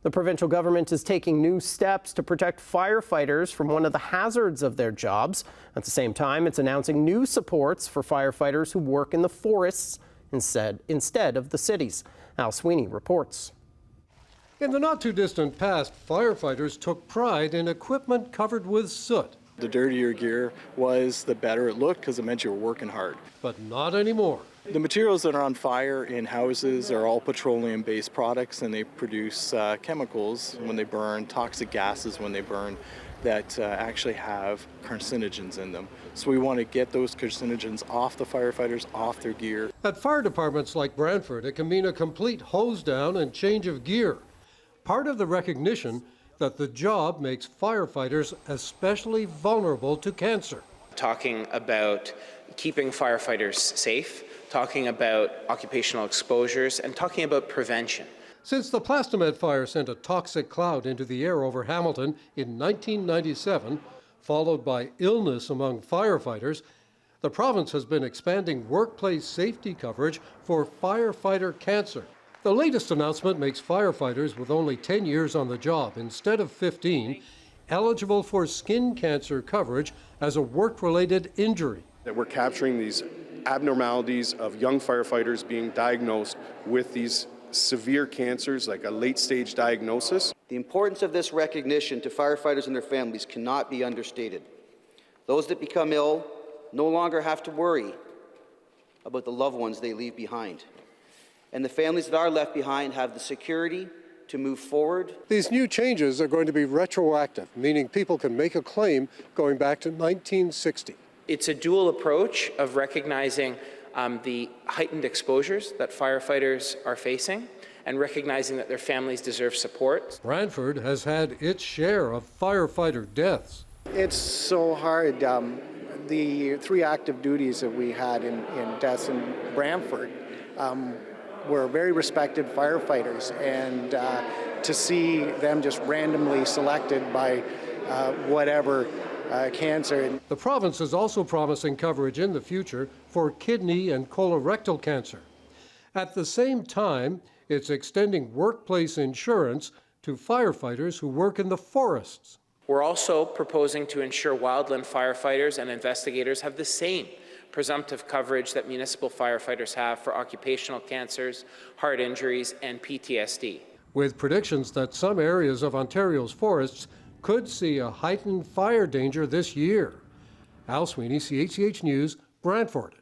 The provincial government is taking new steps to protect firefighters from one of the hazards of their jobs. At the same time, it's announcing new supports for firefighters who work in the forests instead of the cities. Al Sweeney reports. In the not-too-distant past, firefighters took pride in equipment covered with soot. The dirtier gear was, the better it looked because it meant you were working hard. But not anymore. The materials that are on fire in houses are all petroleum-based products, and they produce chemicals when they burn, toxic gases when they burn, that actually have carcinogens in them. So we want to get those carcinogens off the firefighters, off their gear. At fire departments like Brantford, it can mean a complete hose down and change of gear. Part of the recognition that the job makes firefighters especially vulnerable to cancer. Talking about keeping firefighters safe, talking about occupational exposures, and talking about prevention. Since the Plastomed fire sent a toxic cloud into the air over Hamilton in 1997, followed by illness among firefighters, the province has been expanding workplace safety coverage for firefighter cancer. The latest announcement makes firefighters with only 10 years on the job instead of 15 eligible for skin cancer coverage as a work-related injury. That we're capturing these abnormalities of young firefighters being diagnosed with these severe cancers, like a late-stage diagnosis. The importance of this recognition to firefighters and their families cannot be understated. Those that become ill no longer have to worry about the loved ones they leave behind. And the families that are left behind have the security to move forward. These new changes are going to be retroactive, meaning people can make a claim going back to 1960. It's a dual approach of recognizing the heightened exposures that firefighters are facing and recognizing that their families deserve support. Brantford has had its share of firefighter deaths. It's so hard. The 3 active duties that we had in deaths in Brantford were very respected firefighters, and to see them just randomly selected by whatever cancer. The province is also promising coverage in the future for kidney and colorectal cancer. At the same time, it's extending workplace insurance to firefighters who work in the forests. We're also proposing to ensure wildland firefighters and investigators have the same presumptive coverage that municipal firefighters have for occupational cancers, heart injuries, and PTSD. With predictions that some areas of Ontario's forests could see a heightened fire danger this year. Al Sweeney, CHCH News, Brantford.